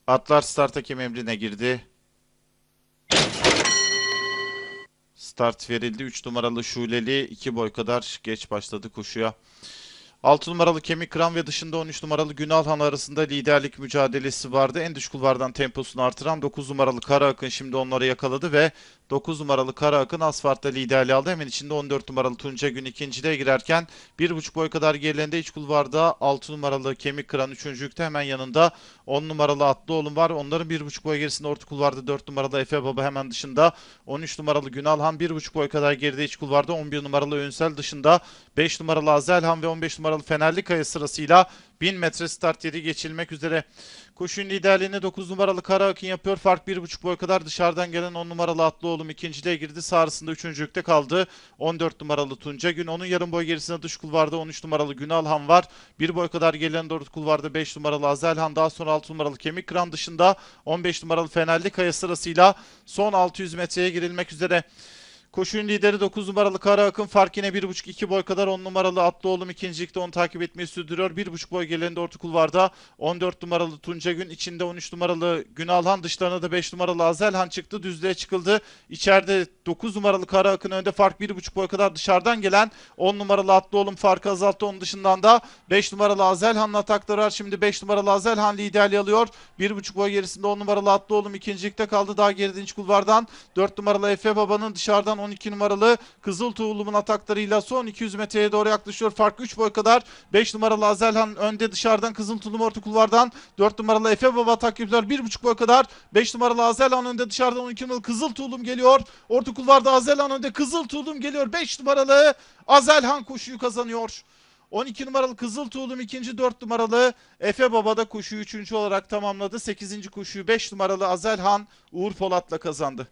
Atlar start hakem emrine girdi. Start verildi. 3 numaralı Şuleli 2 boy kadar geç başladı koşuya. 6 numaralı Kemik Kıran ve dışında 13 numaralı Günalhan arasında liderlik mücadelesi vardı. En dış kulvardan temposunu artıran 9 numaralı Kara Akın şimdi onları yakaladı ve 9 numaralı Kara Akın asfaltta liderliği aldı. Hemen içinde 14 numaralı Tunca Gün ikinciliğe girerken 1,5 boy kadar gerilerinde iç kulvarda 6 numaralı Kemik Kıran üçüncülükte, hemen yanında 10 numaralı Atlıoğlu var. Onların 1,5 boy gerisinde orta kulvarda 4 numaralı Efe Baba, hemen dışında 13 numaralı Günalhan 1,5 boy kadar geride iç kulvarda 11 numaralı Önsel, dışında 5 numaralı Azelhan ve 15 numaralı Fenerli Kaya sırasıyla 1000 metre start yeri geçilmek üzere. Koşunun liderliğini 9 numaralı Kara Akın yapıyor. Fark 1,5 boy kadar. Dışarıdan gelen 10 numaralı Atlıoğlu ikinciliğe girdi. Sağrısında üçüncülükte kaldı 14 numaralı Tunca Gün. Onun yarım boy gerisinde dış kulvarda 13 numaralı Günalhan var. 1 boy kadar gelen doğru kulvarda 5 numaralı Azelhan. Daha sonra 6 numaralı Kemik Kıran, dışında 15 numaralı Fenerli Kaya sırasıyla son 600 metreye girilmek üzere. Koşunun lideri 9 numaralı Kara Akın, fark yine 1,5-2 boy kadar. 10 numaralı Atlıoğlu ikincilikte onu takip etmeyi sürdürüyor. 1,5 boy gerilerinde orta kulvarda 14 numaralı Tunca Gün, içinde 13 numaralı Günalhan, dışlarına da 5 numaralı Azelhan çıktı. Düzlüğe çıkıldı. İçeride 9 numaralı Kara Akın önde, fark 1,5 boy kadar. Dışarıdan gelen 10 numaralı Atlıoğlu farkı azalttı. Onun dışından da 5 numaralı Azelhan'la atakları var. Şimdi 5 numaralı Azelhan liderliği alıyor. 1,5 boy gerisinde 10 numaralı Atlıoğlu ikincilikte kaldı. Daha geride inç kulvardan 4 numaralı Efe Baba'nın, dışarıdan 12 numaralı Kızıl Tuğlum'un ataklarıyla son 200 metreye doğru yaklaşıyor. Fark 3 boy kadar. 5 numaralı Azelhan önde, dışarıdan Kızıl Tuğlum orta kulvardan 4 numaralı Efe Baba takip ediyor. 1,5 boy kadar. 5 numaralı Azelhan önde, dışarıdan 12 numaralı Kızıl Tuğlum geliyor. Orta kulvarda Azelhan önde, Kızıl Tuğlum geliyor. 5 numaralı Azelhan koşuyu kazanıyor. 12 numaralı Kızıl Tuğlum ikinci, 4 numaralı Efe Baba da koşuyu üçüncü olarak tamamladı. 8. koşuyu 5 numaralı Azelhan Uğur Polat'la kazandı.